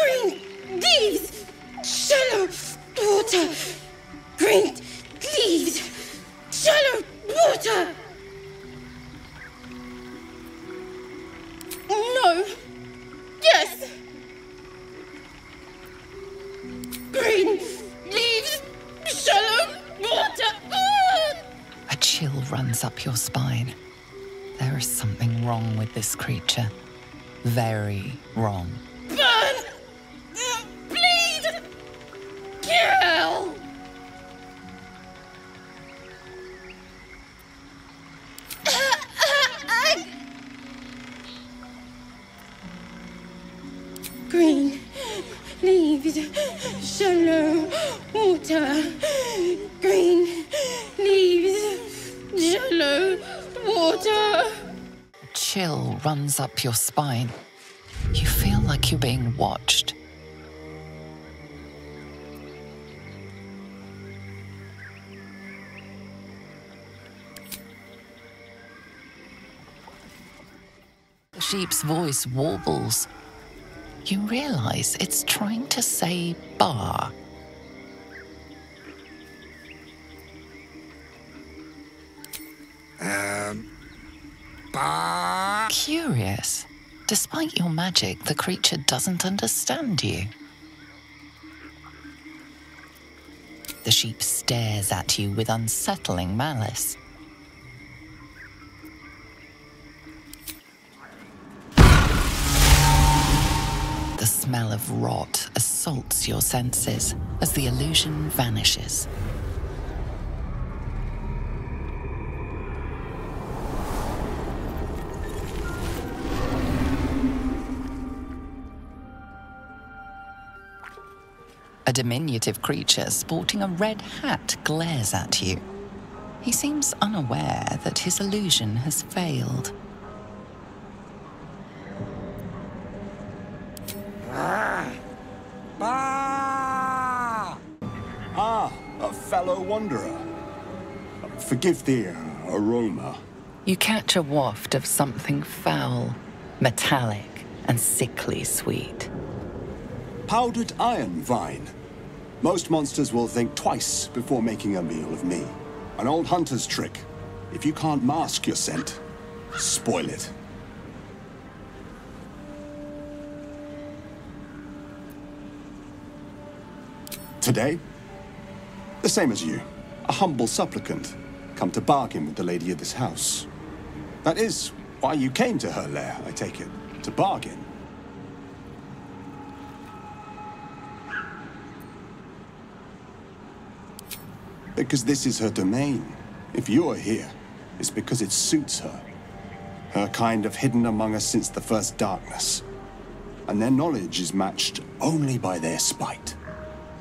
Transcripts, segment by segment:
Green leaves, shallow water. Green leaves, shallow water. No. Yes. Green leaves, shallow water. A chill runs up your spine. There is something wrong with this creature. Very wrong. Burn! Bleed! Kill! Green leaves, shallow water. Green leaves, shallow water. A chill runs up your spine. You feel like you're being watched. The sheep's voice warbles. You realize it's trying to say bar. Bar. Curious. Despite your magic, the creature doesn't understand you. The sheep stares at you with unsettling malice. The smell of rot assaults your senses as the illusion vanishes. A diminutive creature sporting a red hat glares at you. He seems unaware that his illusion has failed. A fellow wanderer. Forgive the aroma. You catch a waft of something foul, metallic, and sickly sweet. Powdered iron vine. Most monsters will think twice before making a meal of me. An old hunter's trick. If you can't mask your scent, spoil it. Today, the same as you, a humble supplicant, come to bargain with the lady of this house. That is why you came to her lair, I take it, to bargain. Because this is her domain. If you're here, it's because it suits her. Her kind have hidden among us since the first darkness. And their knowledge is matched only by their spite.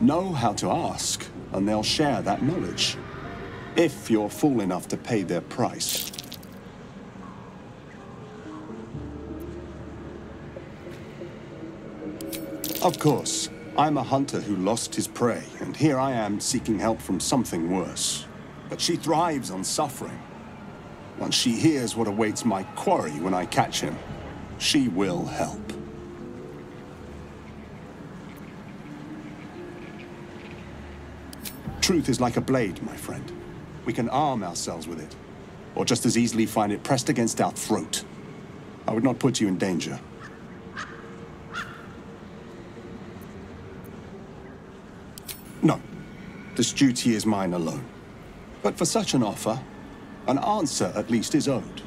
Know how to ask, and they'll share that knowledge. If you're fool enough to pay their price. Of course, I'm a hunter who lost his prey, and here I am seeking help from something worse. But she thrives on suffering. Once she hears what awaits my quarry when I catch him, she will help. Truth is like a blade, my friend. We can arm ourselves with it, or just as easily find it pressed against our throat. I would not put you in danger. No, this duty is mine alone. But for such an offer, an answer at least is owed.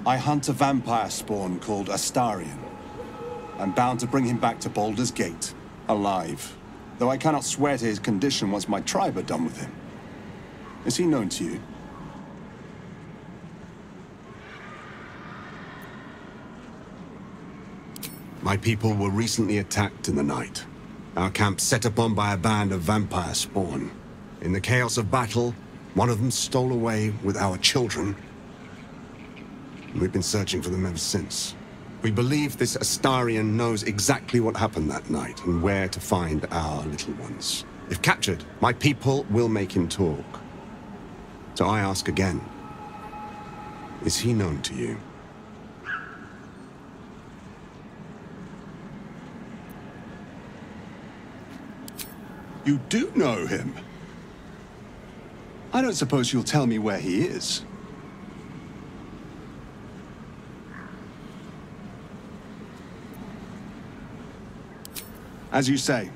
I hunt a vampire spawn called Astarion. I'm bound to bring him back to Baldur's Gate, alive. Though I cannot swear to his condition once my tribe are done with him. Is he known to you? My people were recently attacked in the night. Our camp set upon by a band of vampire spawn. In the chaos of battle, one of them stole away with our children. We've been searching for them ever since. We believe this Astarion knows exactly what happened that night and where to find our little ones. If captured, my people will make him talk. So I ask again, is he known to you? You do know him? I don't suppose you'll tell me where he is. As you say.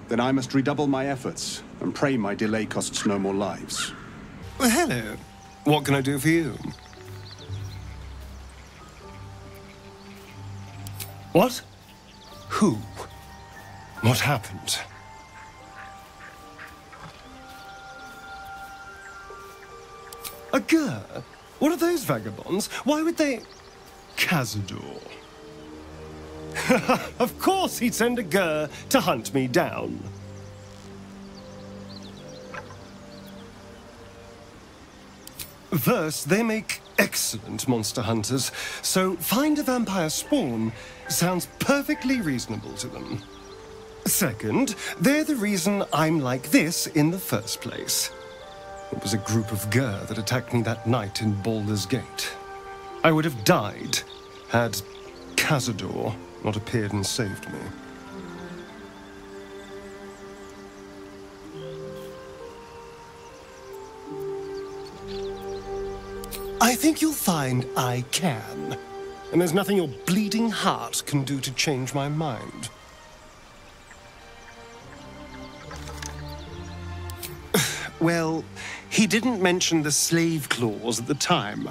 Then I must redouble my efforts and pray my delay costs no more lives. Well, hello. What can I do for you? What? Who? What happened? A Gur? What are those vagabonds? Why would they... Cazador. Of course he'd send a Gur to hunt me down. First, they make excellent monster hunters, so find a vampire spawn sounds perfectly reasonable to them. Second, they're the reason I'm like this in the first place. It was a group of Gur that attacked me that night in Baldur's Gate. I would have died had Cazador not appeared and saved me. I think you'll find I can. And there's nothing your bleeding heart can do to change my mind. Well, he didn't mention the slave clause at the time.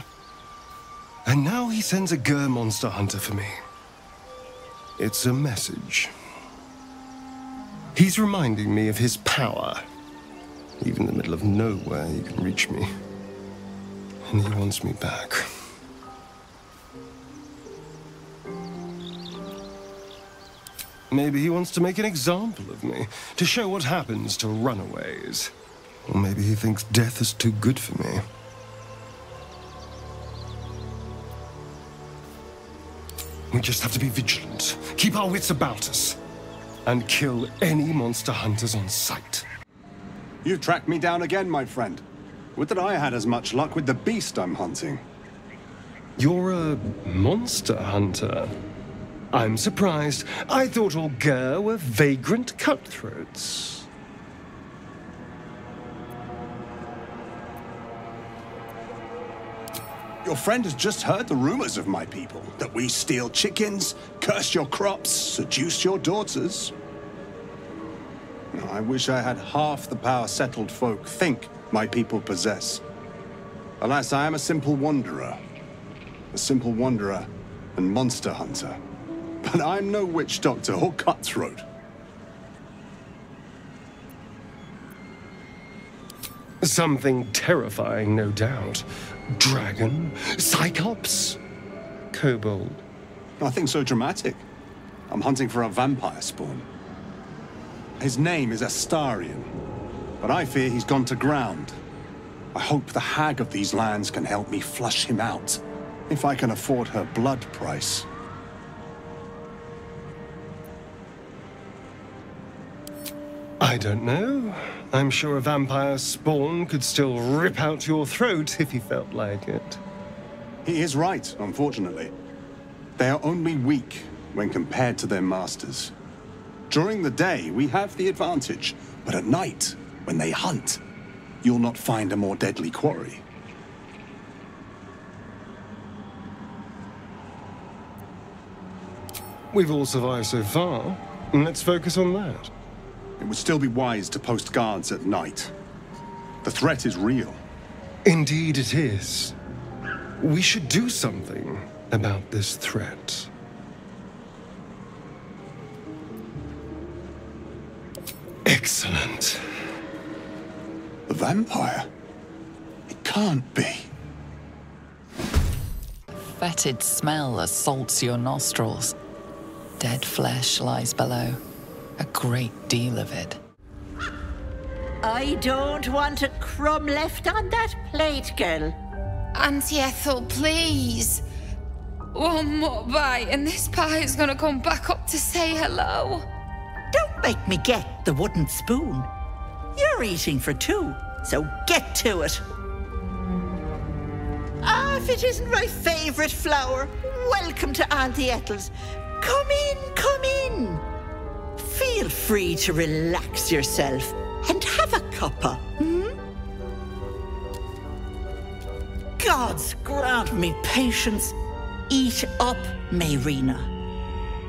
And now he sends a Gur monster hunter for me. It's a message. He's reminding me of his power. Even in the middle of nowhere, he can reach me. And he wants me back. Maybe he wants to make an example of me, to show what happens to runaways. Or maybe he thinks death is too good for me. We just have to be vigilant, keep our wits about us, and kill any monster hunters on sight. You've tracked me down again, my friend. Would that I had as much luck with the beast I'm hunting. You're a monster hunter. I'm surprised. I thought all Gur were vagrant cutthroats. Your friend has just heard the rumors of my people, that we steal chickens, curse your crops, seduce your daughters. I wish I had half the power settled folk think my people possess. Alas, I am a simple wanderer. A simple wanderer and monster hunter. But I'm no witch doctor or cutthroat. Something terrifying, no doubt. Dragon, Cyclops, Kobold. Nothing so dramatic. I'm hunting for a vampire spawn. His name is Astarion, but I fear he's gone to ground. I hope the hag of these lands can help me flush him out, if I can afford her blood price. I don't know. I'm sure a vampire spawn could still rip out your throat if he felt like it. He is right, unfortunately. They are only weak when compared to their masters. During the day, we have the advantage, but at night, when they hunt, you'll not find a more deadly quarry. We've all survived so far. Let's focus on that. It would still be wise to post guards at night. The threat is real. Indeed it is. We should do something about this threat. Excellent. The vampire? It can't be. Fetid smell assaults your nostrils. Dead flesh lies below. A great deal of it. I don't want a crumb left on that plate, girl. Auntie Ethel, please. One more bite and this pie is gonna come back up to say hello. Don't make me get the wooden spoon. You're eating for two, so get to it. Ah, if it isn't my favourite flower, welcome to Auntie Ethel's. Come in, come in. Feel feel free to relax yourself and have a cuppa, Gods grant me patience. Eat up, Mayrina.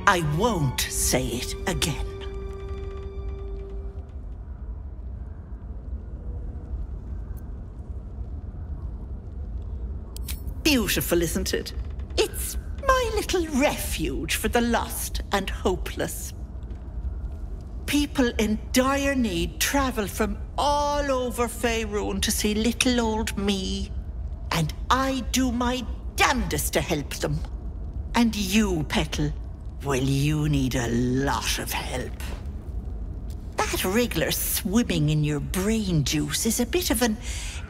I won't say it again. Beautiful, isn't it? It's my little refuge for the lost and hopeless. People in dire need travel from all over Faerun to see little old me, and I do my damnedest to help them. And you, Petal, well, you need a lot of help. That wriggler swimming in your brain juice is a bit of an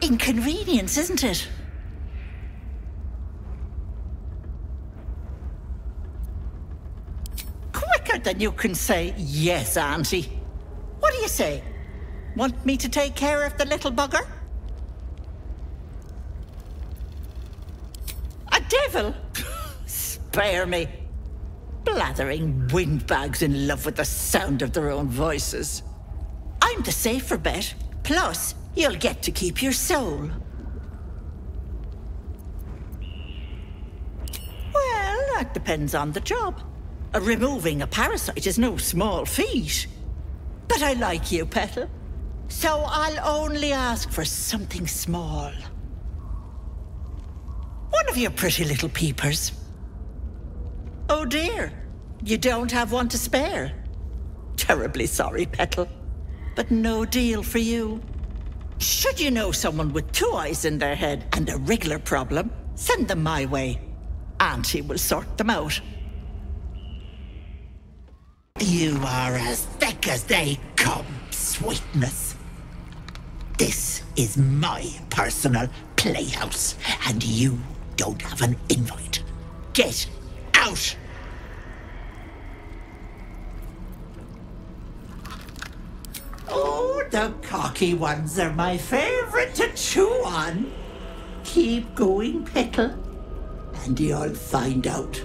inconvenience, isn't it? Quicker than you can say, yes, Auntie. What do you say? Want me to take care of the little bugger? A devil? Spare me. Blathering windbags in love with the sound of their own voices. I'm the safer bet. Plus, you'll get to keep your soul. Well, that depends on the job. Removing a parasite is no small feat. But I like you, Petal. So I'll only ask for something small. One of your pretty little peepers. Oh dear, you don't have one to spare. Terribly sorry, Petal, but no deal for you. Should you know someone with 2 eyes in their head and a wriggler problem, send them my way. Auntie will sort them out. You are as thick as they come, sweetness. This is my personal playhouse, and you don't have an invite. Get out! Oh, the cocky ones are my favorite to chew on. Keep going, Petal, and you'll find out.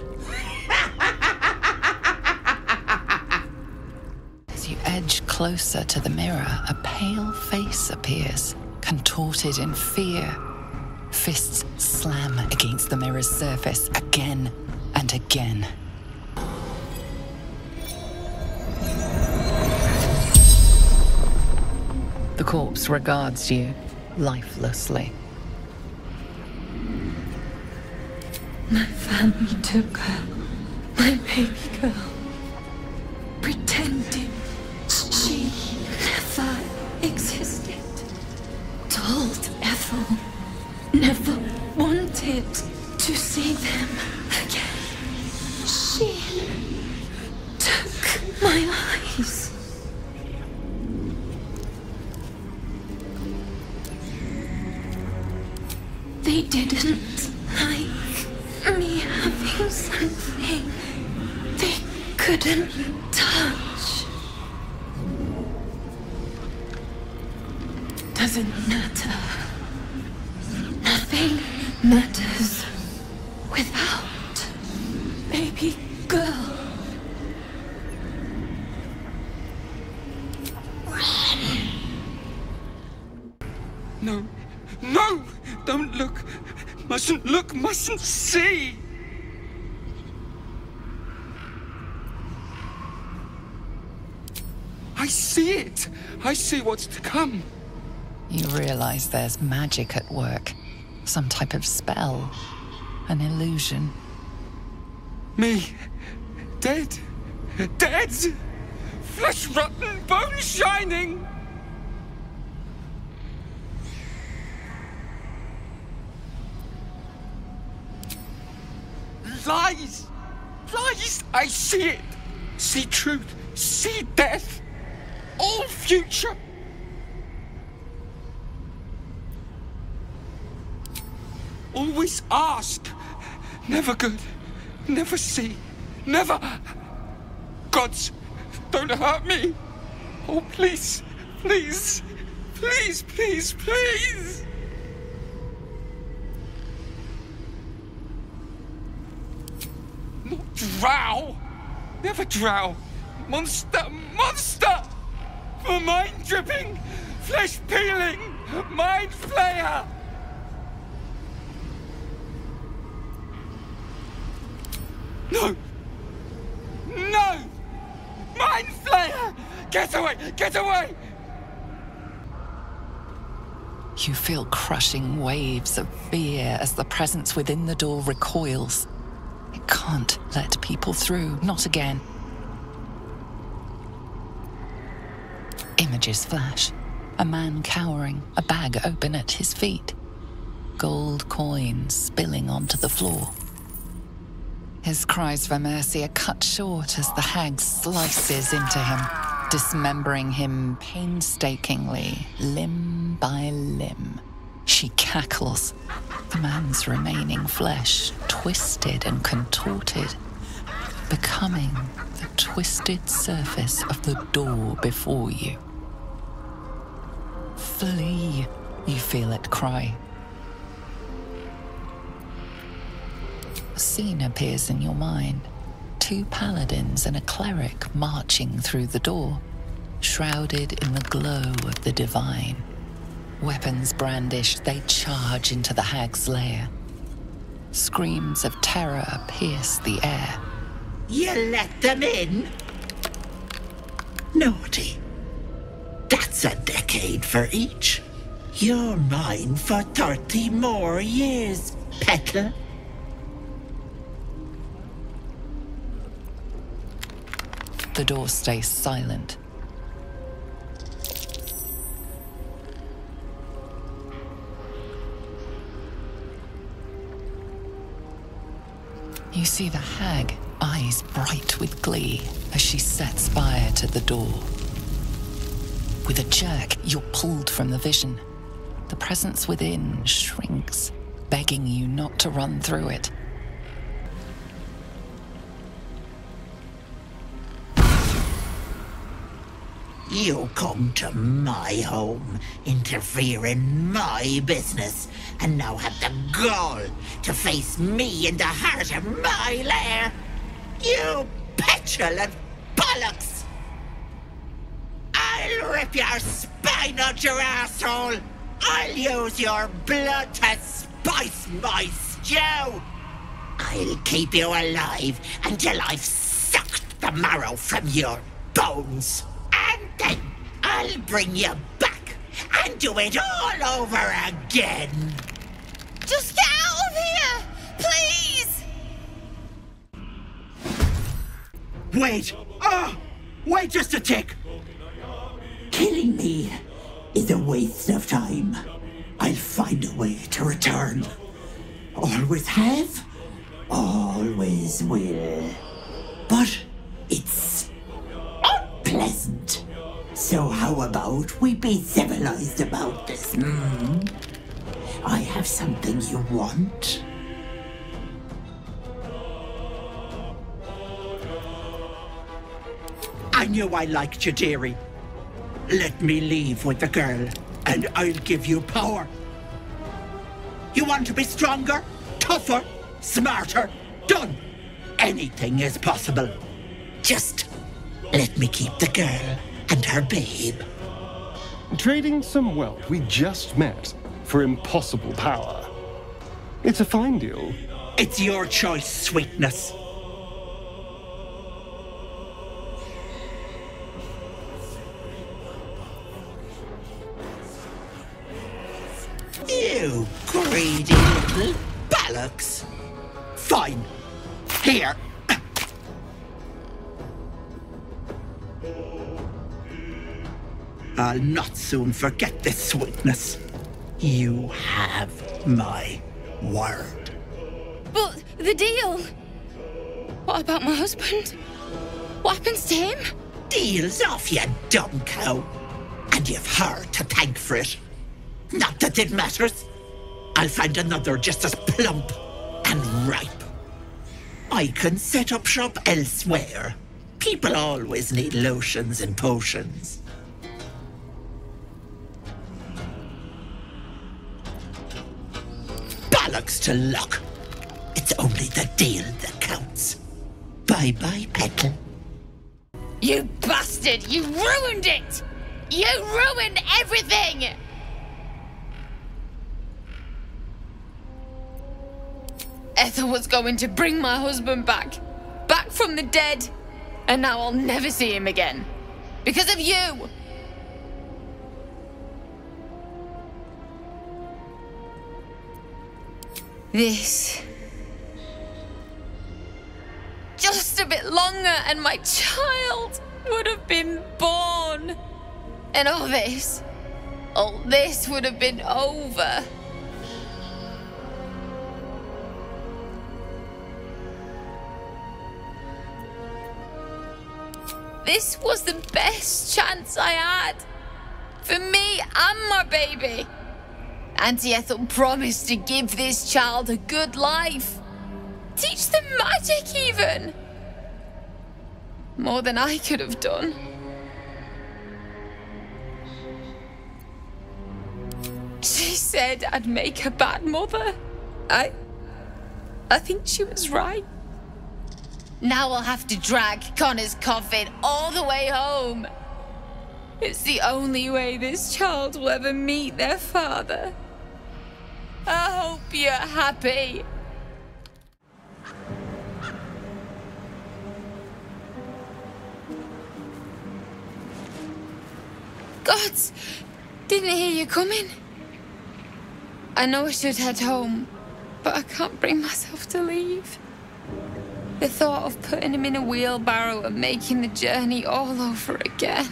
As you edge closer to the mirror, a pale face appears, contorted in fear. Fists slam against the mirror's surface again and again. The corpse regards you lifelessly. My family took her, my baby girl, pretending she never existed. Told Ethel never wanted to see them again. She took my eyes. They didn't like me having something they couldn't touch. Doesn't matter. Nothing matters without baby girl. No, no! Don't look! Mustn't look, mustn't see! I see it! I see what's to come. You realize there's magic at work. Some type of spell. An illusion. Me. Dead. Dead! Flesh rotten, bone shining! Lies! Lies! I see it! See truth, see death, all future! Always ask, never good, never see, never... Gods, don't hurt me! Oh, please, please, please, please, please! Not drow! Never drow! Monster! Monster! For mind-dripping, flesh-peeling, mind-flayer! No! No! Mind-flayer! Get away! Get away! You feel crushing waves of fear as the presence within the door recoils. It can't let people through, not again. Images flash. A man cowering, a bag open at his feet. Gold coins spilling onto the floor. His cries for mercy are cut short as the hag slices into him, dismembering him painstakingly, limb by limb. She cackles, the man's remaining flesh twisted and contorted, becoming the twisted surface of the door before you. Flee, you feel it cry. A scene appears in your mind. 2 paladins and a cleric marching through the door, shrouded in the glow of the divine. Weapons brandished, they charge into the hag's lair. Screams of terror pierce the air. You let them in? Naughty. That's a decade for each. You're mine for 30 more years, Petal. The door stays silent. You see the hag, eyes bright with glee, as she sets fire to the door. With a jerk, you're pulled from the vision. The presence within shrinks, begging you not to run through it. You come to my home, interfere in my business, and now have the gall to face me in the heart of my lair. You petulant bollocks! I'll rip your spine out your asshole! I'll use your blood to spice my stew! I'll keep you alive until I've sucked the marrow from your bones! And then I'll bring you back and do it all over again! Just get out of here! Please! Wait! Wait just a tick! Killing me is a waste of time. I'll find a way to return. Always have, always will. But it's unpleasant. So how about we be civilized about this, I have something you want. I knew I liked you, dearie. Let me leave with the girl, and I'll give you power. You want to be stronger, tougher, smarter? Done. Anything is possible. Just let me keep the girl and her babe. Trading some wealth we just met for impossible power. It's a fine deal. It's your choice, sweetness. You greedy little bollocks. Fine. Here. I'll not soon forget this sweetness. You have my word. But the deal? What about my husband? What happens to him? Deal's off, you dumb cow. And you've her to thank for it. Not that it matters. I'll find another just as plump and ripe. I can set up shop elsewhere. People always need lotions and potions. Bollocks to luck. It's only the deal that counts. Bye-bye, Petal. You bastard! You ruined it! You ruined everything! Ethel was going to bring my husband back. Back from the dead. And now I'll never see him again. Because of you! This. Just a bit longer and my child would have been born. And all this would have been over. This was the best chance I had. For me and my baby. Auntie Ethel promised to give this child a good life. Teach them magic even. More than I could have done. She said I'd make a bad mother. I think she was right. Now I'll have to drag Connor's coffin all the way home. It's the only way this child will ever meet their father. I hope you're happy. Gods, didn't hear you coming. I know I should head home, but I can't bring myself to leave. The thought of putting him in a wheelbarrow and making the journey all over again.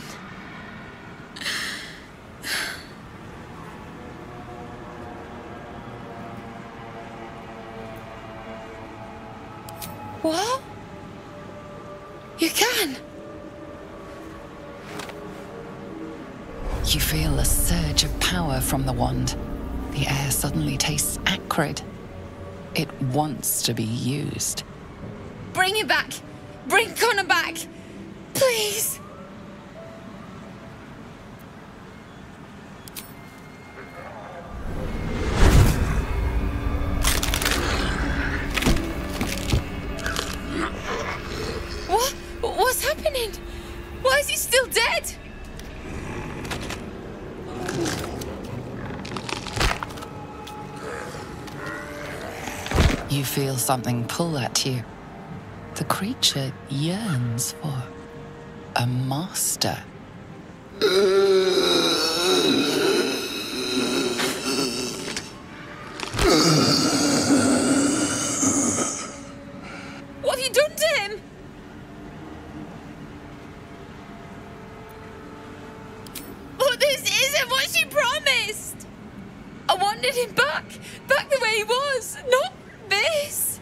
What? You can? You feel a surge of power from the wand. The air suddenly tastes acrid. It wants to be used. Bring him back! Bring Connor back! Please! What? What's happening? Why is he still dead? You feel something pull at you. The creature yearns for a master. What have you done to him? But this isn't what she promised. I wanted him back the way he was, not this.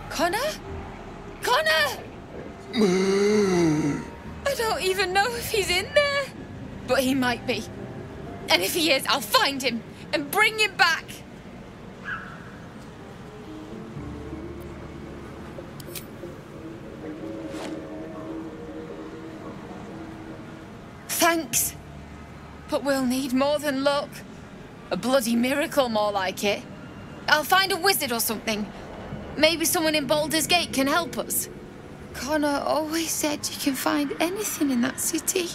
Connor? Connor! I don't even know if he's in there. But he might be. And if he is, I'll find him and bring him back. Thanks. But we'll need more than luck. A bloody miracle, more like it. I'll find a wizard or something. Maybe someone in Baldur's Gate can help us. Connor always said you can find anything in that city.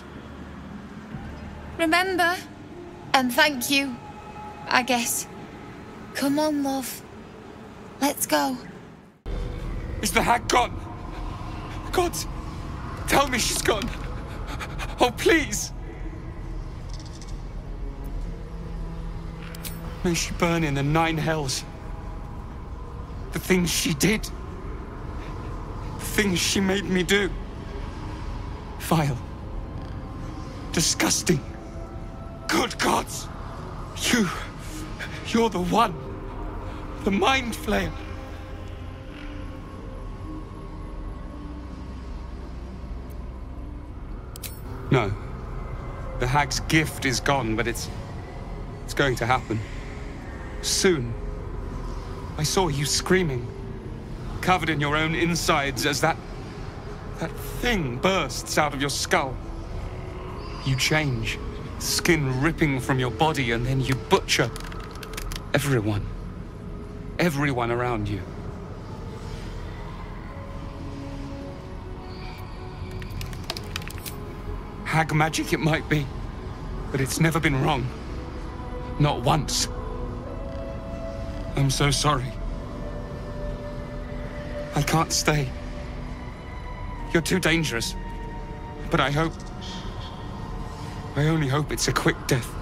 Remember? And thank you, I guess. Come on, love. Let's go. Is the hag gone? God, tell me she's gone. Oh, please. May she burn in the 9 hells. The things she did. The things she made me do. Vile. Disgusting. Good gods. You're the one. The Mind Flayer. No. The hag's gift is gone, but it's going to happen. Soon. I saw you screaming, covered in your own insides as that thing bursts out of your skull. You change, skin ripping from your body, and then you butcher everyone. everyone around you. Hag magic it might be, but it's never been wrong. Not once. I'm so sorry. I can't stay. You're too dangerous. But I only hope it's a quick death.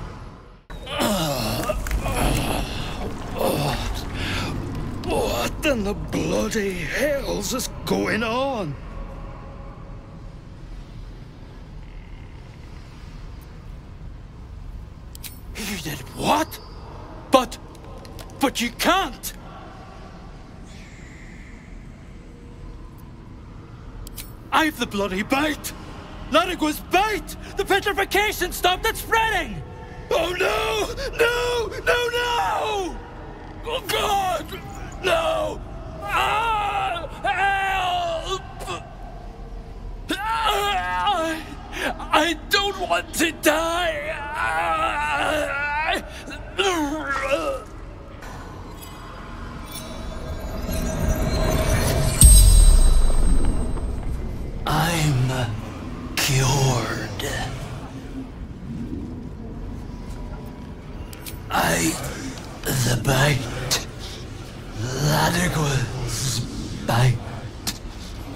What in the bloody hell's is going on? You did what? But you can't! I've the bloody bite! Larigwa's bite! The petrification stopped it spreading! Oh no! No! No, no! Oh God! No! Ah! Help! I don't want to die! I'm cured. The bite. Larigwa's bite.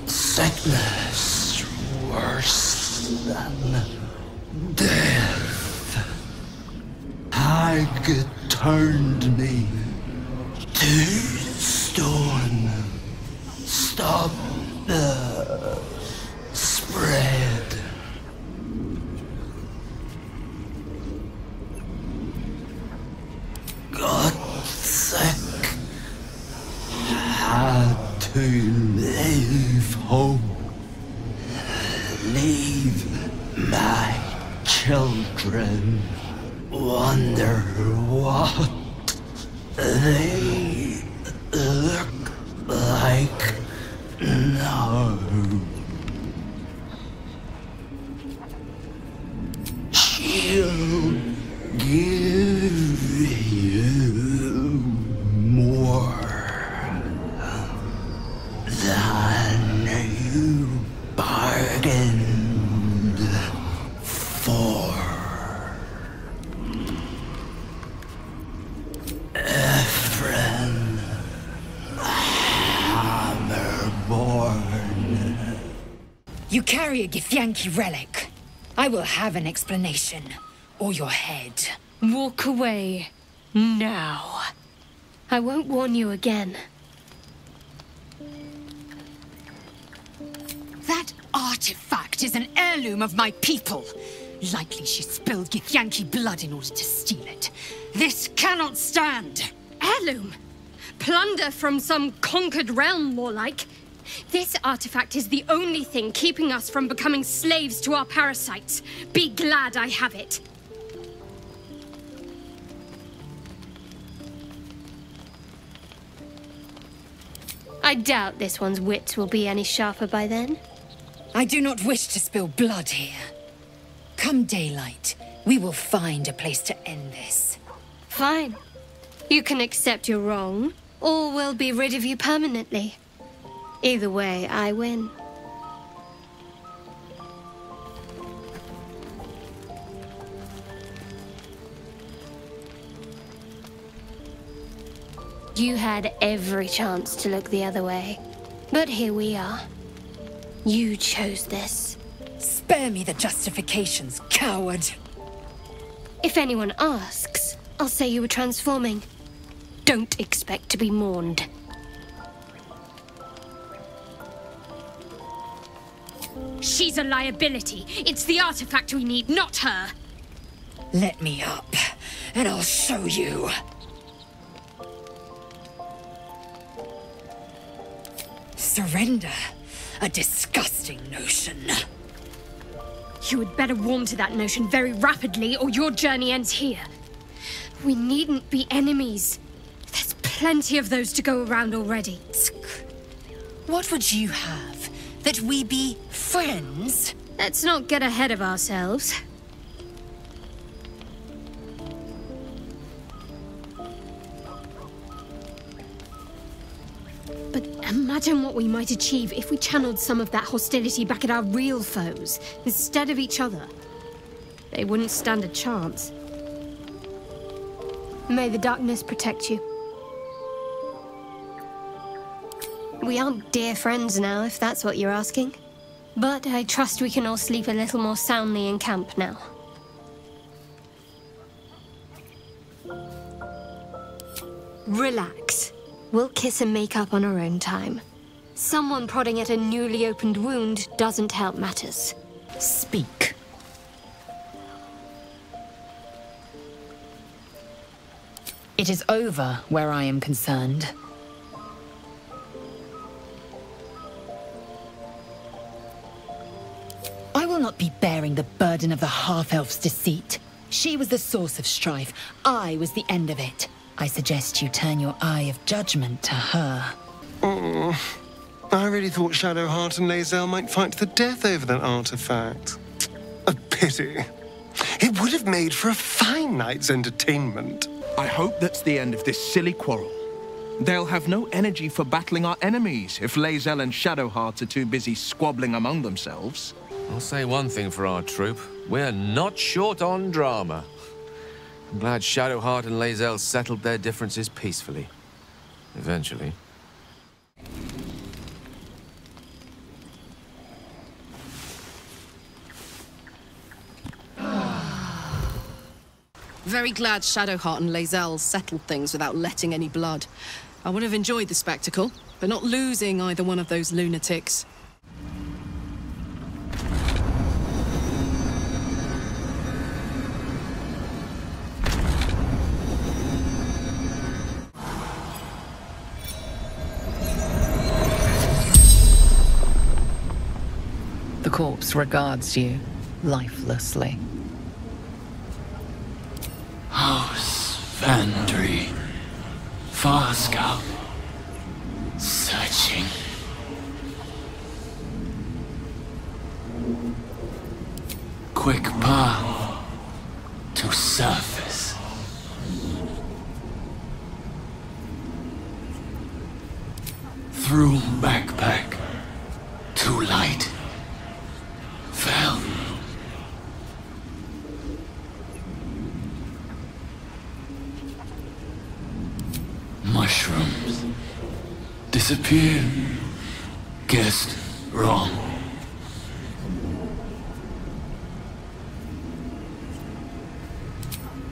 Sickness worse than death. Hag turned me to stone. Stop the spread. Got sick. Had to leave home. Leave my children. Wonder what they look like now. She'll give you more than you bargained for. Efren Hammerborn. You carry a Githyanki relic. I will have an explanation. Or your head. Walk away. Now. I won't warn you again. That artifact is an heirloom of my people. Likely she spilled Githyanki blood in order to steal it. This cannot stand. Heirloom? Plunder from some conquered realm, more like. This artifact is the only thing keeping us from becoming slaves to our parasites. Be glad I have it. I doubt this one's wits will be any sharper by then. I do not wish to spill blood here. Come daylight, we will find a place to end this. Fine. You can accept you're wrong, or we'll be rid of you permanently. Either way, I win. You had every chance to look the other way, but here we are. You chose this. Spare me the justifications, coward. If anyone asks, I'll say you were transforming. Don't expect to be mourned. She's a liability. It's the artifact we need, not her. Let me up, and I'll show you. Surrender. A disgusting notion. You had better warm to that notion very rapidly, or your journey ends here. We needn't be enemies. There's plenty of those to go around already. What would you have? That we be friends? Let's not get ahead of ourselves. Imagine what we might achieve if we channeled some of that hostility back at our real foes, instead of each other. They wouldn't stand a chance. May the darkness protect you. We aren't dear friends now, if that's what you're asking. But I trust we can all sleep a little more soundly in camp now. Relax. We'll kiss and make up on our own time. Someone prodding at a newly opened wound doesn't help matters. Speak. It is over where I am concerned. I will not be bearing the burden of the half-elf's deceit. She was the source of strife. I was the end of it. I suggest you turn your eye of judgment to her. Oh, I really thought Shadowheart and Lae'zel might fight to the death over that artifact. A pity. It would have made for a fine night's entertainment. I hope that's the end of this silly quarrel. They'll have no energy for battling our enemies if Lae'zel and Shadowheart are too busy squabbling among themselves. I'll say one thing for our troop. We're not short on drama. I'm glad Shadowheart and Lae'zel settled their differences peacefully. Eventually. Very glad Shadowheart and Lae'zel settled things without letting any blood. I would have enjoyed the spectacle, but not losing either one of those lunatics. The corpse regards you lifelessly. House Vandry. Far Scout. Searching. Quick path to surface. Through backpack to light. Fell. Mushrooms. Disappeared. Guessed wrong.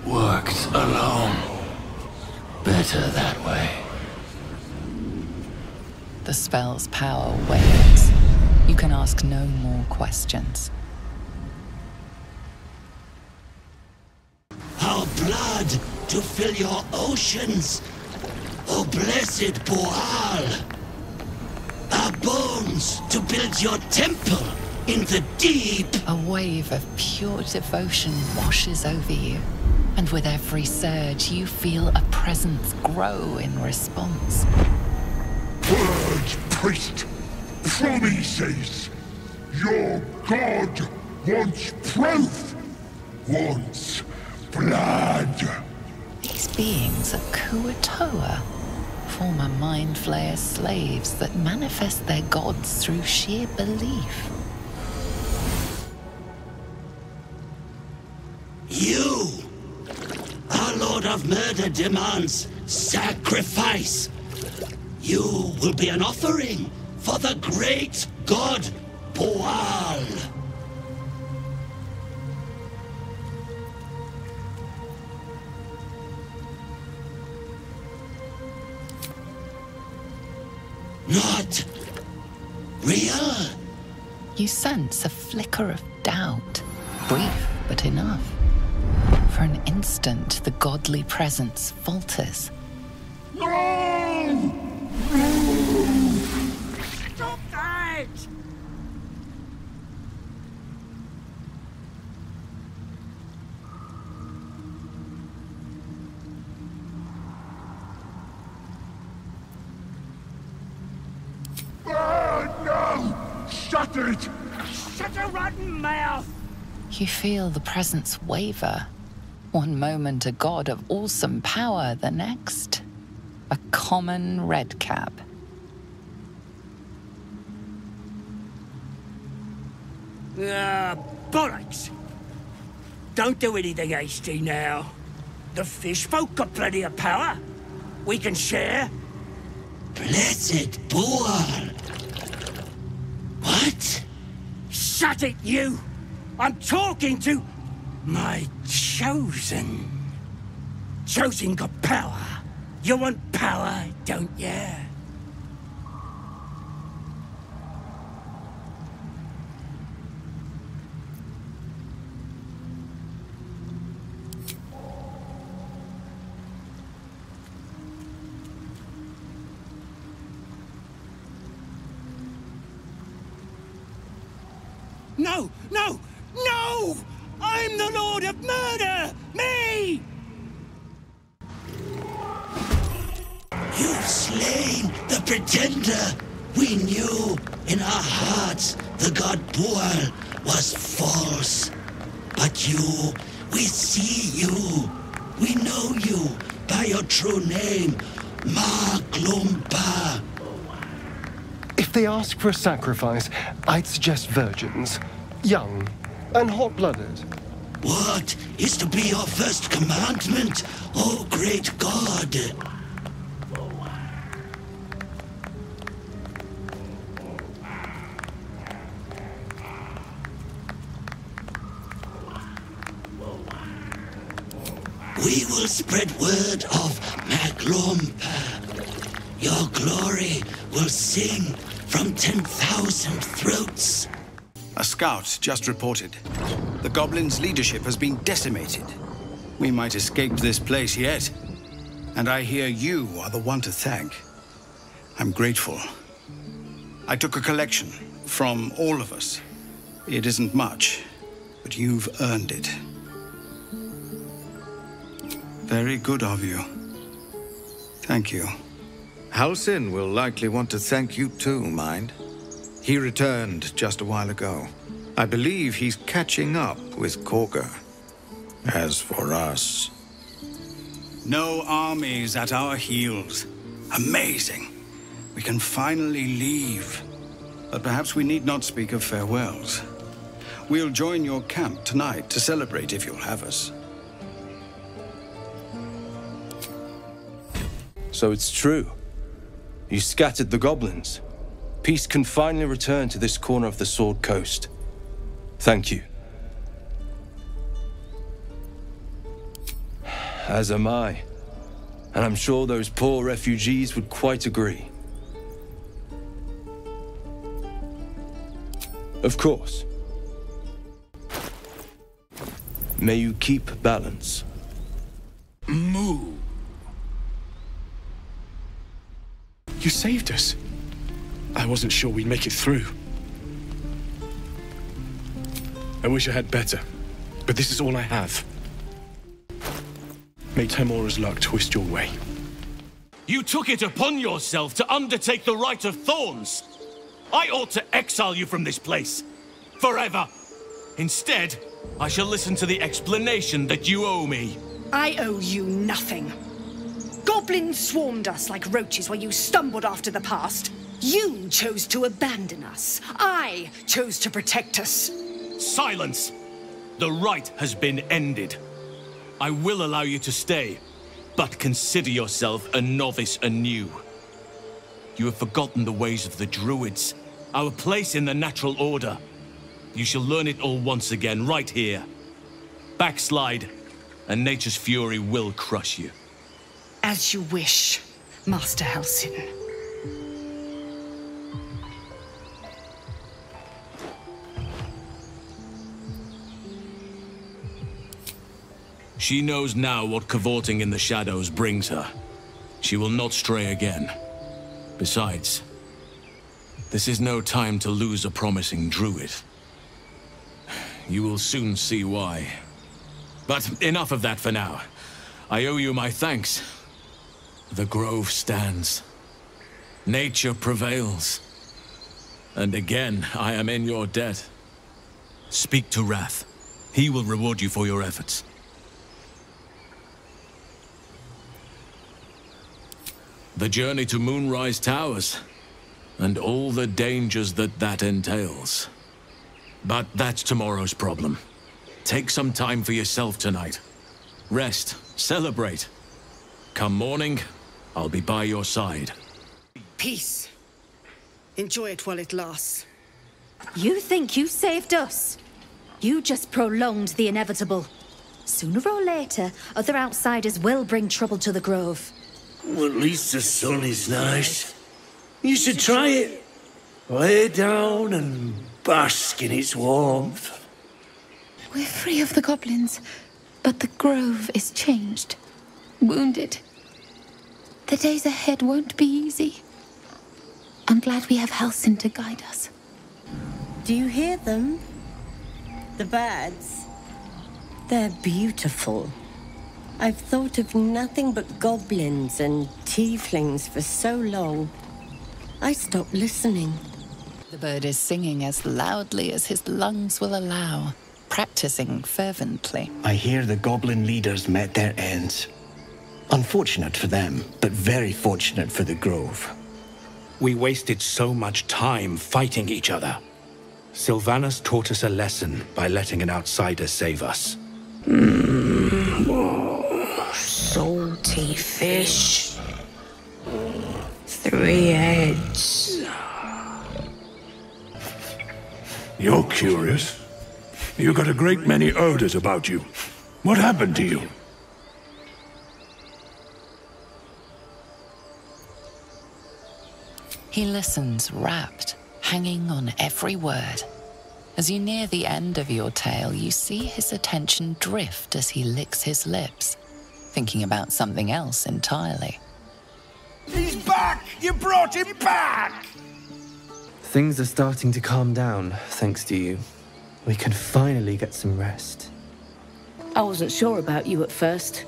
Worked alone. Better that way. The spell's power wanes. You can ask no more questions. Our blood to fill your oceans. O blessed Boal! Our bones to build your temple in the deep! A wave of pure devotion washes over you, and with every surge you feel a presence grow in response. Word, priest! Promises! Your god wants proof! Wants blood! These beings are Kuatoa, former Mind Flayer slaves that manifest their gods through sheer belief. You! Our Lord of Murder demands sacrifice! You will be an offering for the great god Boal! Not real? You sense a flicker of doubt, brief but enough. For an instant, the godly presence falters. No! Stop that! No! Shut it! Shut your rotten mouth! You feel the presence waver. One moment a god of awesome power, the next a common redcap. Bollocks! Don't do anything hasty now. The fish folk got plenty of power. We can share. Blessed Boal! What? Shut it, you! I'm talking to my chosen. Chosen got power. You want power, don't you? No! No! No! I'm the Lord of Murder! Me! You've slain the Pretender! We knew in our hearts the god Boal was false. But you, we see you. We know you by your true name, Maglumpa. If they ask for a sacrifice, I'd suggest virgins. Young and hot-blooded. What is to be your first commandment, O great god? We will spread word of Maglumpa. Your glory will sing from 10,000 throats. A scout just reported. The goblins' leadership has been decimated. We might escape this place yet. And I hear you are the one to thank. I'm grateful. I took a collection from all of us. It isn't much, but you've earned it. Very good of you. Thank you. Halsin will likely want to thank you too, mind. He returned just a while ago. I believe he's catching up with Korga. As for us... No armies at our heels. Amazing. We can finally leave. But perhaps we need not speak of farewells. We'll join your camp tonight to celebrate if you'll have us. So it's true. You scattered the goblins. Peace can finally return to this corner of the Sword Coast. Thank you. As am I. And I'm sure those poor refugees would quite agree. Of course. May you keep balance. Moo. You saved us. I wasn't sure we'd make it through. I wish I had better, but this is all I have. May Temora's luck twist your way. You took it upon yourself to undertake the Rite of Thorns. I ought to exile you from this place. Forever. Instead, I shall listen to the explanation that you owe me. I owe you nothing. Goblins swarmed us like roaches while you stumbled after the past. You chose to abandon us. I chose to protect us. Silence! The rite has been ended. I will allow you to stay, but consider yourself a novice anew. You have forgotten the ways of the Druids, our place in the natural order. You shall learn it all once again, right here. Backslide, and nature's fury will crush you. As you wish, Master Halsin. She knows now what cavorting in the shadows brings her. She will not stray again. Besides, this is no time to lose a promising druid. You will soon see why. But enough of that for now. I owe you my thanks. The grove stands. Nature prevails. And again, I am in your debt. Speak to Wrath. He will reward you for your efforts. The journey to Moonrise Towers, and all the dangers that entails. But that's tomorrow's problem. Take some time for yourself tonight. Rest, celebrate. Come morning, I'll be by your side. Peace. Enjoy it while it lasts. You think you saved us? You just prolonged the inevitable. Sooner or later, other outsiders will bring trouble to the Grove. Well, at least the sun is nice. You should try it. Lay down and bask in its warmth. We're free of the goblins, but the Grove is changed. Wounded. The days ahead won't be easy. I'm glad we have Halsin to guide us. Do you hear them? The birds. They're beautiful. I've thought of nothing but goblins and tieflings for so long. I stopped listening. The bird is singing as loudly as his lungs will allow, practicing fervently. I hear the goblin leaders met their ends. Unfortunate for them, but very fortunate for the Grove. We wasted so much time fighting each other. Sylvanas taught us a lesson by letting an outsider save us. Salty fish. 3 heads. You're curious. You got a great many odors about you. What happened to you? He listens, rapt, hanging on every word. As you near the end of your tale, you see his attention drift as he licks his lips, thinking about something else entirely. He's back! You brought him back! Things are starting to calm down, thanks to you. We can finally get some rest. I wasn't sure about you at first.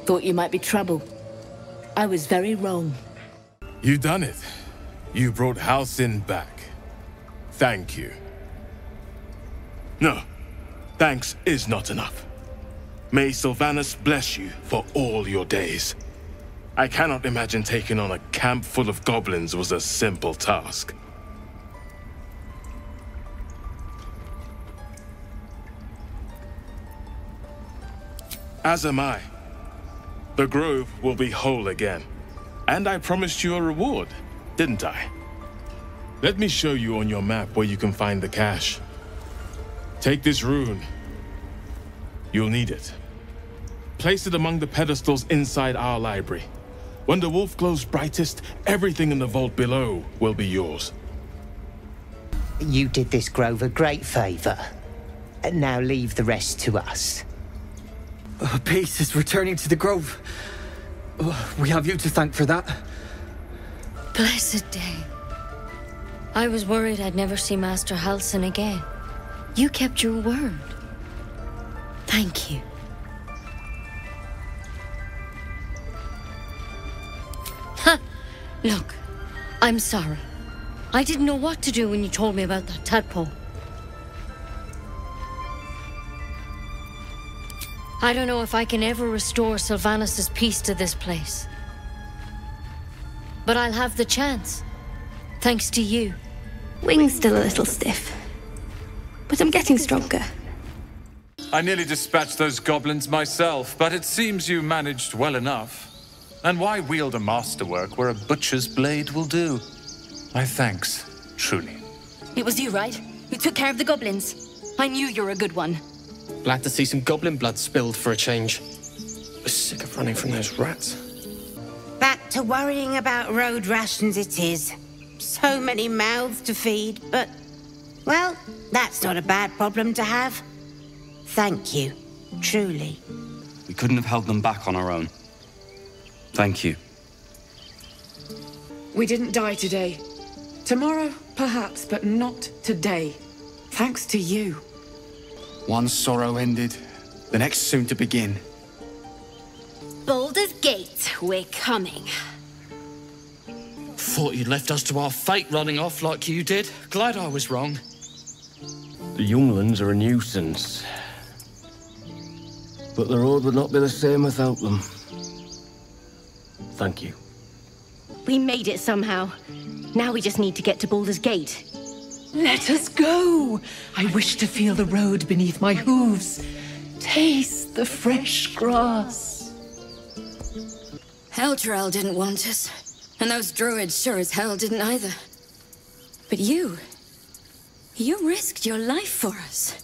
Thought you might be trouble. I was very wrong. You done it. You brought Halsin back. Thank you. No, thanks is not enough. May Sylvanas bless you for all your days. I cannot imagine taking on a camp full of goblins was a simple task. As am I. The Grove will be whole again. And I promised you a reward, didn't I? Let me show you on your map where you can find the cache. Take this rune. You'll need it. Place it among the pedestals inside our library. When the wolf glows brightest, everything in the vault below will be yours. You did this Grove a great favor. And now leave the rest to us. Peace is returning to the Grove. We have you to thank for that. Blessed day. I was worried I'd never see Master Halsin again. You kept your word. Thank you. Ha! Look, I'm sorry. I didn't know what to do when you told me about that tadpole. I don't know if I can ever restore Sylvanas' peace to this place. But I'll have the chance. Thanks to you. Wing's still a little stiff, but I'm getting stronger. I nearly dispatched those goblins myself, but it seems you managed well enough. And why wield a masterwork where a butcher's blade will do? My thanks, truly. It was you, right? Who took care of the goblins? I knew you were a good one. Glad to see some goblin blood spilled for a change. We're sick of running from those rats. Back to worrying about road rations it is. So many mouths to feed, but... well, that's not a bad problem to have. Thank you, truly. We couldn't have held them back on our own. Thank you. We didn't die today. Tomorrow, perhaps, but not today. Thanks to you. One sorrow ended, the next soon to begin. Baldur's Gate, we're coming. Thought you'd left us to our fate running off like you did. Glad I was wrong. The younglings are a nuisance. But the road would not be the same without them. Thank you. We made it somehow. Now we just need to get to Baldur's Gate. Let us go! I wish to feel the road beneath my hooves. Taste the fresh grass. Elturel didn't want us, and those druids sure as hell didn't either. But you risked your life for us.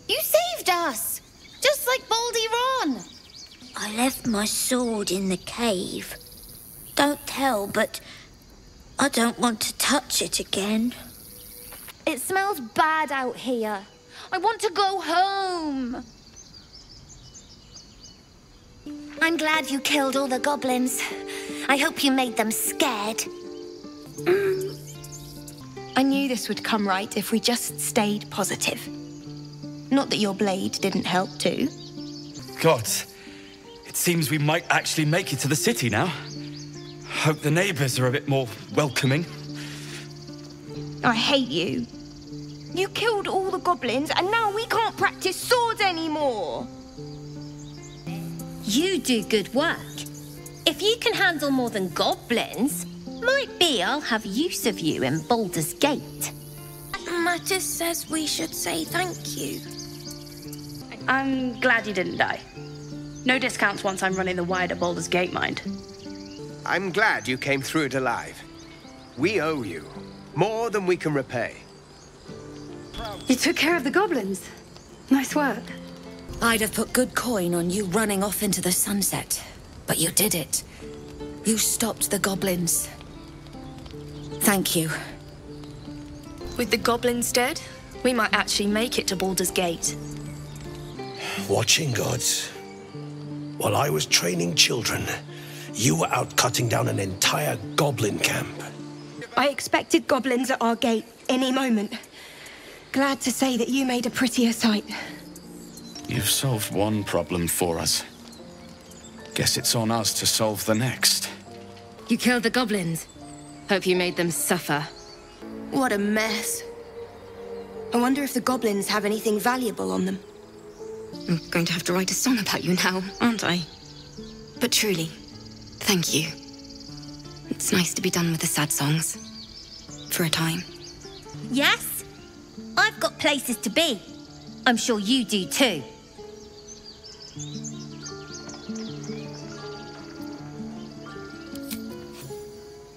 You saved us! Just like Baldur. I left my sword in the cave. Don't tell, but I don't want to touch it again. It smells bad out here. I want to go home. I'm glad you killed all the goblins. I hope you made them scared. I knew this would come right if we just stayed positive. Not that your blade didn't help too. Gods, it seems we might actually make it to the city now. Hope the neighbors are a bit more welcoming. I hate you. You killed all the goblins and now we can't practice swords anymore. You do good work. If you can handle more than goblins, might be I'll have use of you in Baldur's Gate. Mattis says we should say thank you. I'm glad you didn't die. No discounts once I'm running the wide at Baldur's Gate, mind. I'm glad you came through it alive. We owe you more than we can repay. You took care of the goblins. Nice work. I'd have put good coin on you running off into the sunset, but you did it. You stopped the goblins. Thank you. With the goblins dead, we might actually make it to Baldur's Gate. Watching gods. While I was training children, you were out cutting down an entire goblin camp. I expected goblins at our gate any moment. Glad to say that you made a prettier sight. You've solved one problem for us. Guess it's on us to solve the next. You killed the goblins. Hope you made them suffer. What a mess. I wonder if the goblins have anything valuable on them. I'm going to have to write a song about you now, aren't I? But truly, thank you. It's nice to be done with the sad songs. For a time. Yes? I've got places to be. I'm sure you do too.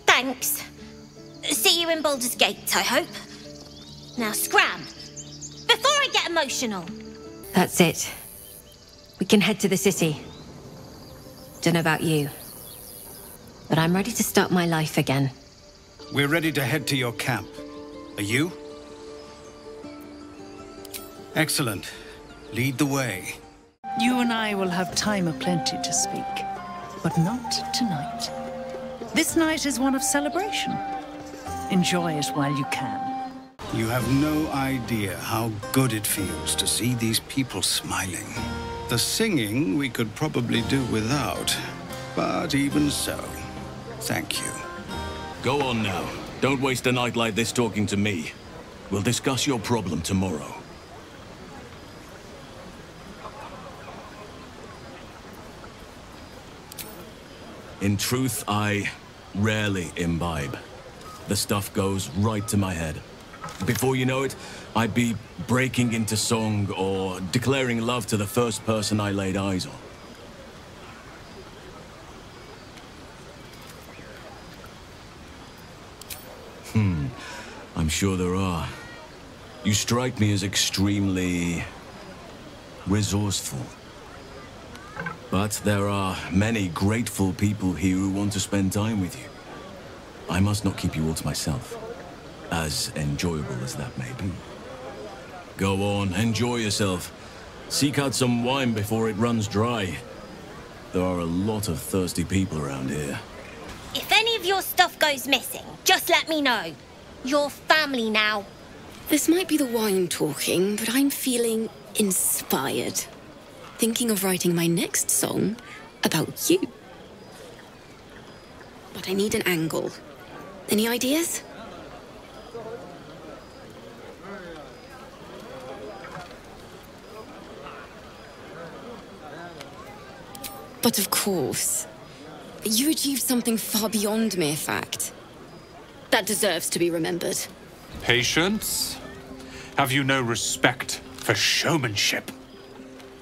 Thanks. See you in Baldur's Gate, I hope. Now scram, before I get emotional. That's it. We can head to the city. Don't know about you, but I'm ready to start my life again. We're ready to head to your camp. Are you? Excellent. Lead the way. You and I will have time aplenty to speak, but not tonight. This night is one of celebration. Enjoy it while you can. You have no idea how good it feels to see these people smiling. The singing we could probably do without, but even so, thank you. Go on now. Don't waste a night like this talking to me. We'll discuss your problem tomorrow. In truth, I rarely imbibe. The stuff goes right to my head. Before you know it, I'd be breaking into song or declaring love to the first person I laid eyes on. I'm sure there are. You strike me as extremely resourceful. But there are many grateful people here who want to spend time with you. I must not keep you all to myself, as enjoyable as that may be. Go on, enjoy yourself. Seek out some wine before it runs dry. There are a lot of thirsty people around here. If any of your stuff goes missing, just let me know. You're family now. This might be the wine talking, but I'm feeling inspired. Thinking of writing my next song about you. But I need an angle. Any ideas? But of course, you achieved something far beyond mere fact. That deserves to be remembered. Patience? Have you no respect for showmanship?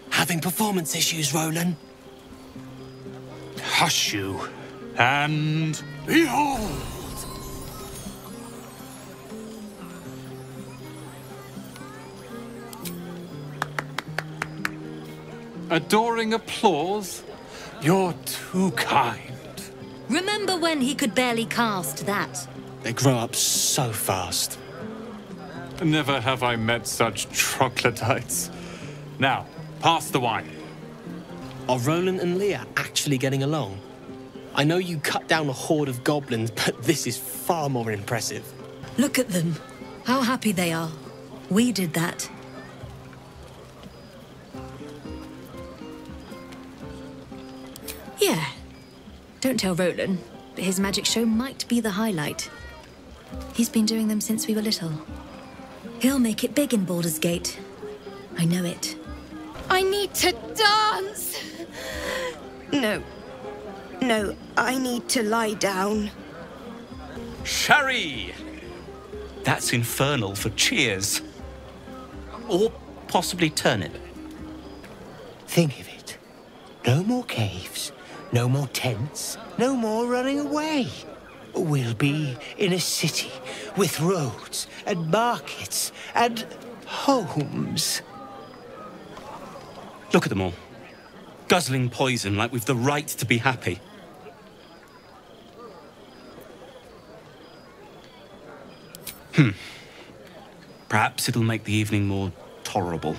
Having performance issues, Roland? Hush you, and behold! Adoring applause? You're too kind. Remember when he could barely cast that? They grow up so fast. Never have I met such troglodytes. Now, pass the wine. Are Roland and Leah actually getting along? I know you cut down a horde of goblins, but this is far more impressive. Look at them. How happy they are. We did that. Yeah. Don't tell Roland, but his magic show might be the highlight. He's been doing them since we were little. He'll make it big in Baldur's Gate. I know it. I need to dance! No. No, I need to lie down. Sherry! That's infernal for cheers. Or possibly turnip. Think of it. No more caves, no more tents, no more running away. We'll be in a city with roads and markets and homes. Look at them all. Guzzling poison like we've the right to be happy. Perhaps it'll make the evening more tolerable.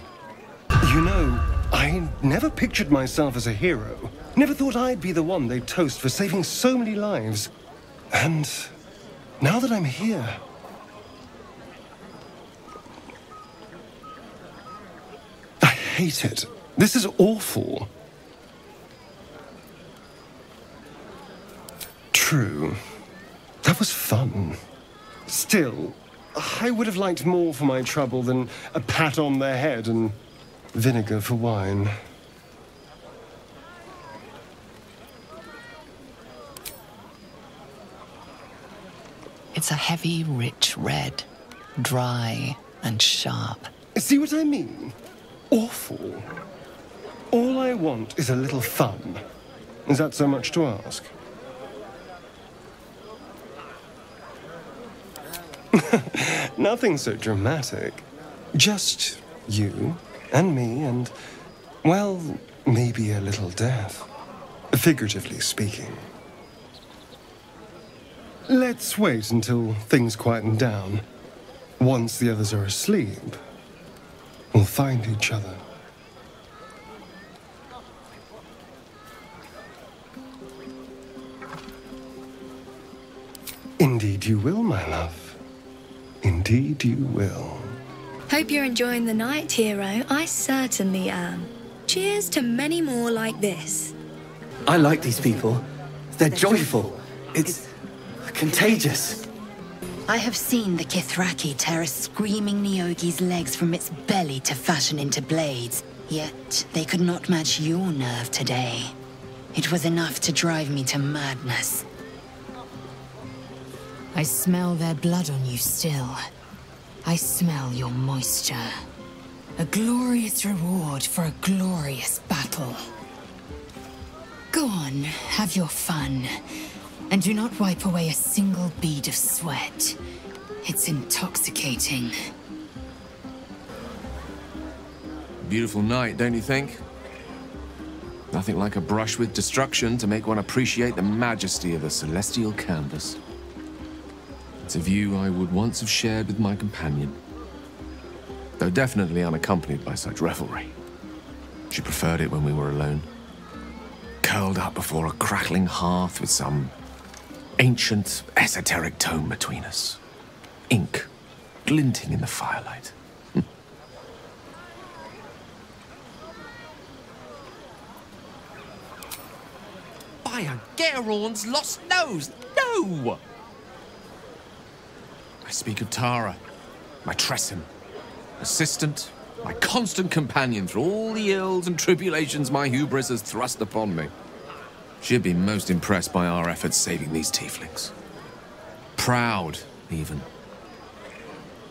You know, I never pictured myself as a hero. Never thought I'd be the one they'd toast for saving so many lives. And now that I'm here... I hate it. This is awful. True. That was fun. Still, I would have liked more for my trouble than a pat on the head and vinegar for wine. It's a heavy, rich red. Dry and sharp. See what I mean? Awful. All I want is a little fun. Is that so much to ask? Nothing so dramatic. Just you and me and, well, maybe a little death. Figuratively speaking. Let's wait until things quieten down. Once the others are asleep, we'll find each other. Indeed you will, my love. Indeed you will. Hope you're enjoying the night, hero. I certainly am. Cheers to many more like this. I like these people. They're joyful. It's contagious. I have seen the Kithraki tear a screaming Neogi's legs from its belly to fashion into blades. Yet they could not match your nerve today. It was enough to drive me to madness. I smell their blood on you still. I smell your moisture. A glorious reward for a glorious battle. Go on, have your fun. And do not wipe away a single bead of sweat. It's intoxicating. Beautiful night, don't you think? Nothing like a brush with destruction to make one appreciate the majesty of a celestial canvas. It's a view I would once have shared with my companion, though definitely unaccompanied by such revelry. She preferred it when we were alone, curled up before a crackling hearth with some ancient, esoteric tome between us. Ink glinting in the firelight. By a Geraorn's lost nose! No! I speak of Tara, my Tressim, assistant, my constant companion through all the ills and tribulations my hubris has thrust upon me. She'd be most impressed by our efforts saving these tieflings. Proud, even.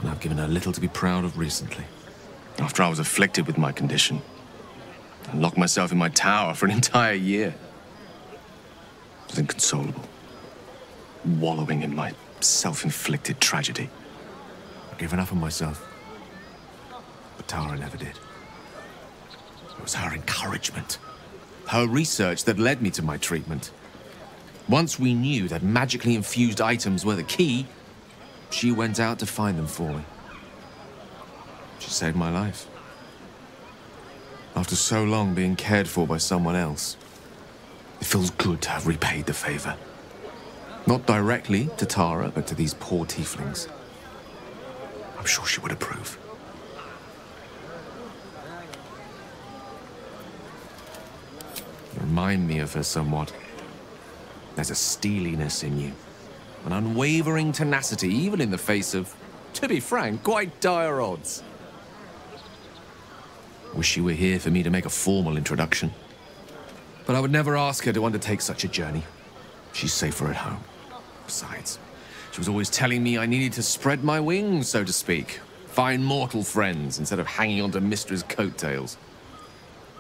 And I've given her little to be proud of recently. After I was afflicted with my condition, and locked myself in my tower for an entire year. I was inconsolable, wallowing in my self-inflicted tragedy. I'd given up on myself, but Tara never did. It was her encouragement, her research that led me to my treatment. Once we knew that magically infused items were the key, she went out to find them for me. She saved my life. After so long being cared for by someone else, it feels good to have repaid the favor. Not directly to Tara, but to these poor tieflings. I'm sure she would approve. You remind me of her somewhat. There's a steeliness in you, an unwavering tenacity, even in the face of, to be frank, quite dire odds. Wish she were here for me to make a formal introduction. But I would never ask her to undertake such a journey. She's safer at home. Besides, she was always telling me I needed to spread my wings, so to speak. Find mortal friends instead of hanging onto Mistra's coattails.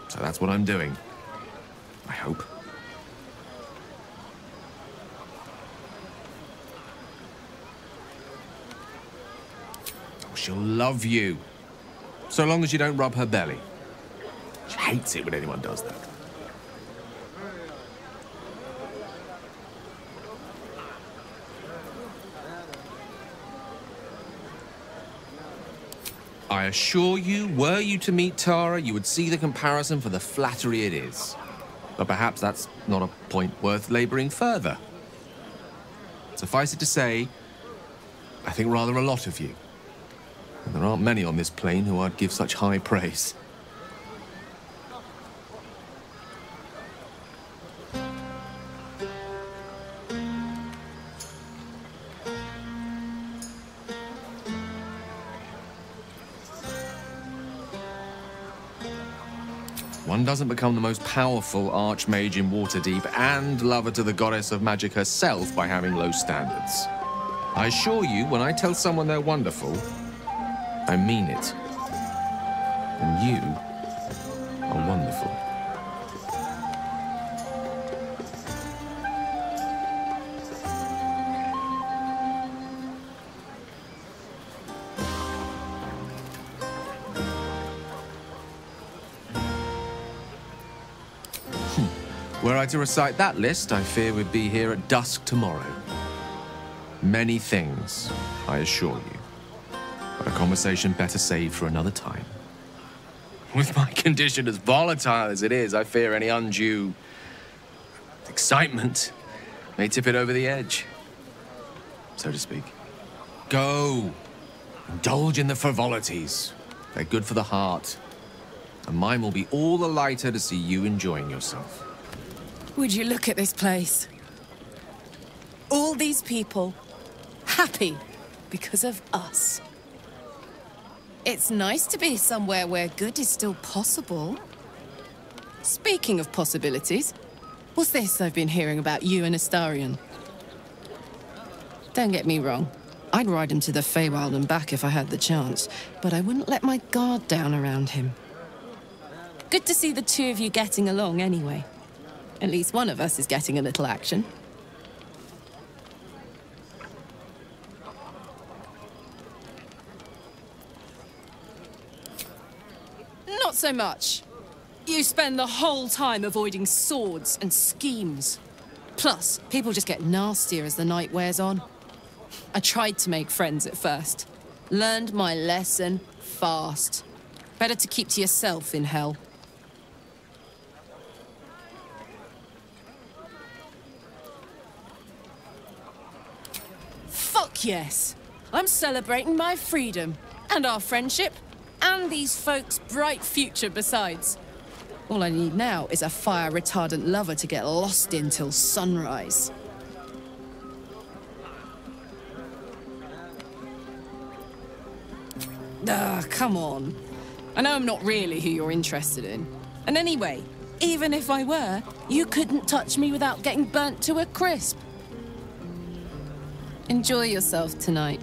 So that's what I'm doing. I hope. Oh, she'll love you. So long as you don't rub her belly. She hates it when anyone does that. I assure you, were you to meet Tara, you would see the comparison for the flattery it is. But perhaps that's not a point worth laboring further. Suffice it to say, I think rather a lot of you. And there aren't many on this plane who I'd give such high praise. One doesn't become the most powerful archmage in Waterdeep and lover to the goddess of magic herself by having low standards. I assure you, when I tell someone they're wonderful, I mean it. And you are wonderful. Were I to recite that list, I fear we'd be here at dusk tomorrow. Many things, I assure you. But a conversation better saved for another time. With my condition as volatile as it is, I fear any undue excitement may tip it over the edge, so to speak. Go. Indulge in the frivolities. They're good for the heart. And mine will be all the lighter to see you enjoying yourself. Would you look at this place? All these people, happy because of us. It's nice to be somewhere where good is still possible. Speaking of possibilities, what's this I've been hearing about you and Astarion? Don't get me wrong. I'd ride him to the Feywild and back if I had the chance, but I wouldn't let my guard down around him. Good to see the two of you getting along anyway. At least one of us is getting a little action. Not so much. You spend the whole time avoiding swords and schemes. Plus, people just get nastier as the night wears on. I tried to make friends at first. Learned my lesson fast. Better to keep to yourself in hell. Fuck yes! I'm celebrating my freedom, and our friendship, and these folks' bright future besides. All I need now is a fire-retardant lover to get lost in till sunrise. Come on. I know I'm not really who you're interested in. And anyway, even if I were, you couldn't touch me without getting burnt to a crisp. Enjoy yourself tonight.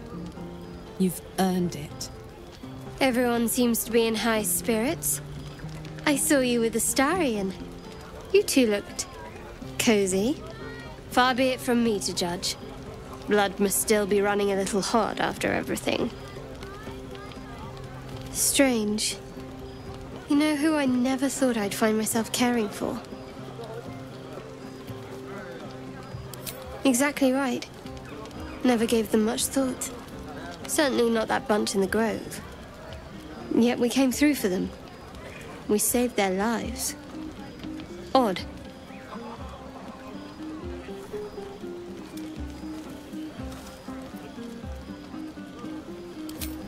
You've earned it. Everyone seems to be in high spirits. I saw you with the Starion. You two looked cozy. Far be it from me to judge. Blood must still be running a little hot after everything. Strange. You know who I never thought I'd find myself caring for? Exactly right. Never gave them much thought. Certainly not that bunch in the grove. Yet we came through for them. We saved their lives. Odd.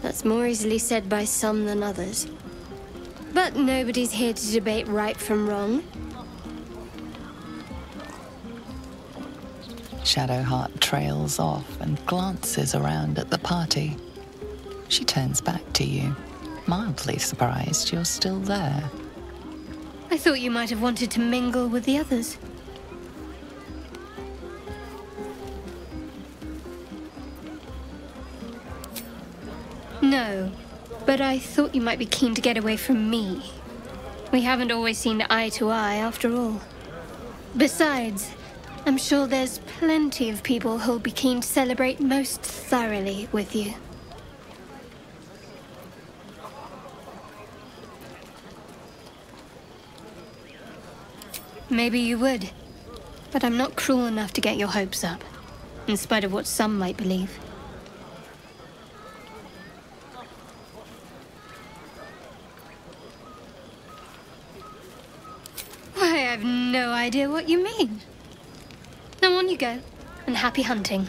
That's more easily said by some than others. But nobody's here to debate right from wrong. Shadowheart trails off and glances around at the party. She turns back to you, mildly surprised you're still there. I thought you might have wanted to mingle with the others. No, but I thought you might be keen to get away from me. We haven't always seen eye to eye, after all. Besides, I'm sure there's plenty of people who'll be keen to celebrate most thoroughly with you. Maybe you would, but I'm not cruel enough to get your hopes up, in spite of what some might believe. Why, I have no idea what you mean. Now on you go, and happy hunting.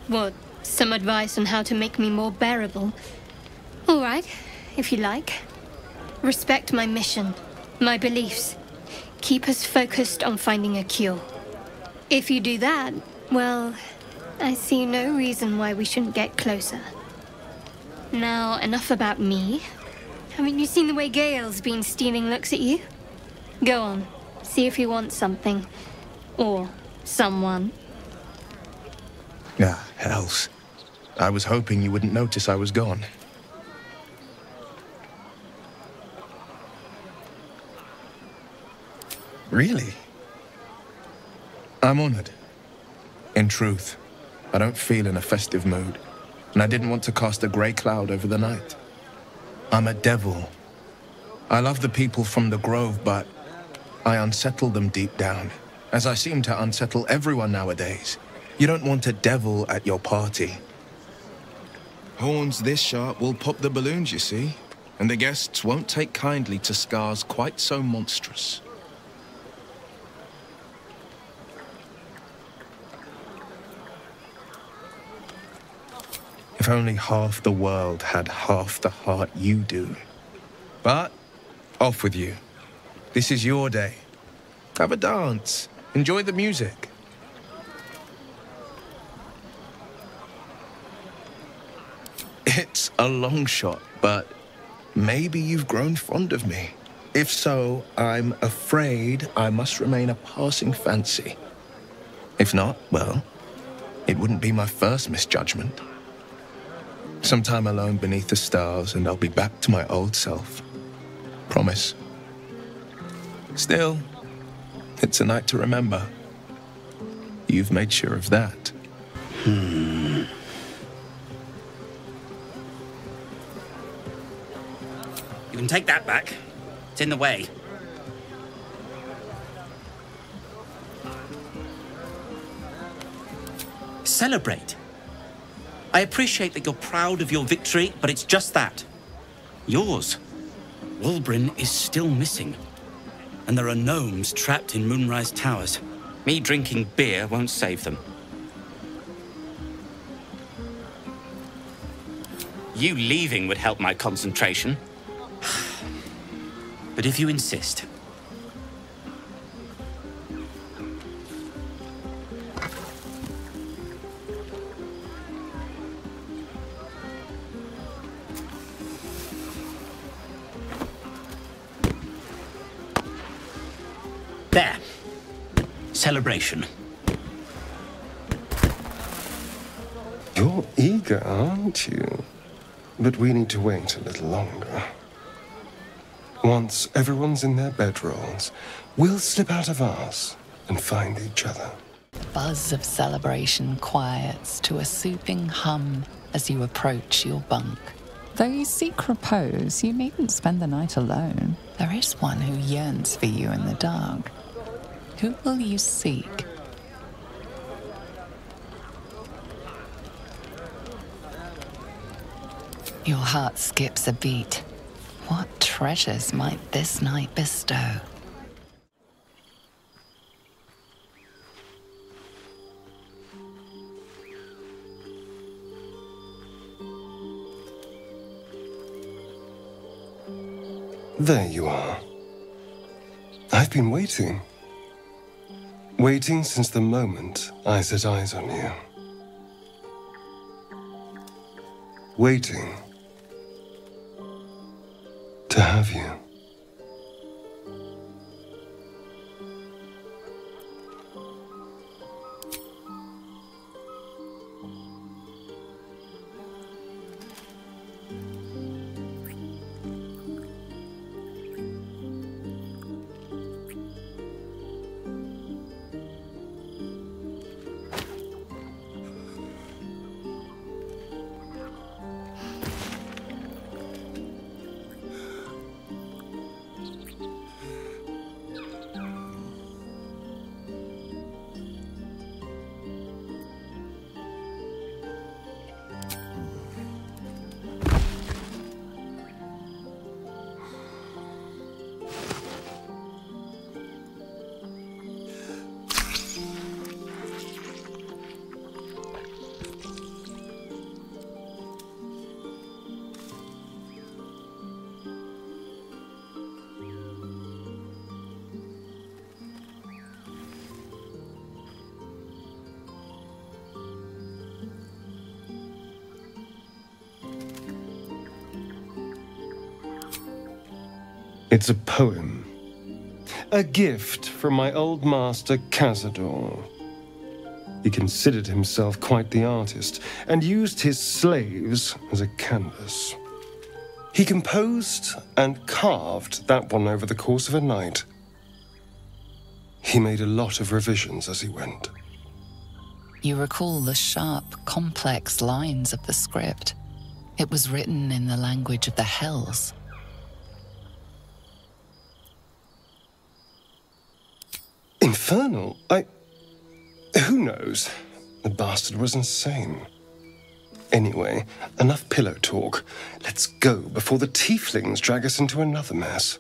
What, some advice on how to make me more bearable? All right, if you like. Respect my mission, my beliefs. Keep us focused on finding a cure. If you do that, well, I see no reason why we shouldn't get closer. Now, enough about me. Haven't you seen the way Gale's been stealing looks at you? Go on, see if you want something. Or someone. Ah, hells. I was hoping you wouldn't notice I was gone. Really? I'm honored. In truth, I don't feel in a festive mood, and I didn't want to cast a grey cloud over the night. I'm a devil. I love the people from the Grove, but I unsettle them deep down, as I seem to unsettle everyone nowadays. You don't want a devil at your party. Horns this sharp will pop the balloons, you see, and the guests won't take kindly to scars quite so monstrous. If only half the world had half the heart you do. But, off with you. This is your day. Have a dance. Enjoy the music. It's a long shot, but maybe you've grown fond of me. If so, I'm afraid I must remain a passing fancy. If not, well, it wouldn't be my first misjudgment. Sometime alone beneath the stars, and I'll be back to my old self. Promise. Still, it's a night to remember. You've made sure of that. You can take that back. It's in the way. Celebrate. I appreciate that you're proud of your victory, but it's just that. Yours. Walbrin is still missing. And there are gnomes trapped in Moonrise Towers. Me drinking beer won't save them. You leaving would help my concentration. But if you insist... There. Celebration. You're eager, aren't you? But we need to wait a little longer. Once everyone's in their bedrolls, we'll slip out of ours and find each other. The buzz of celebration quiets to a soothing hum as you approach your bunk. Though you seek repose, you needn't spend the night alone. There is one who yearns for you in the dark. Who will you seek? Your heart skips a beat. What treasures might this night bestow? There you are. I've been waiting. Waiting since the moment I set eyes on you. Waiting to have you. It's a poem. A gift from my old master, Cazador. He considered himself quite the artist and used his slaves as a canvas. He composed and carved that one over the course of a night. He made a lot of revisions as he went. You recall the sharp, complex lines of the script. It was written in the language of the Hells. Infernal? Who knows? The bastard was insane. Anyway, enough pillow talk. Let's go before the tieflings drag us into another mess.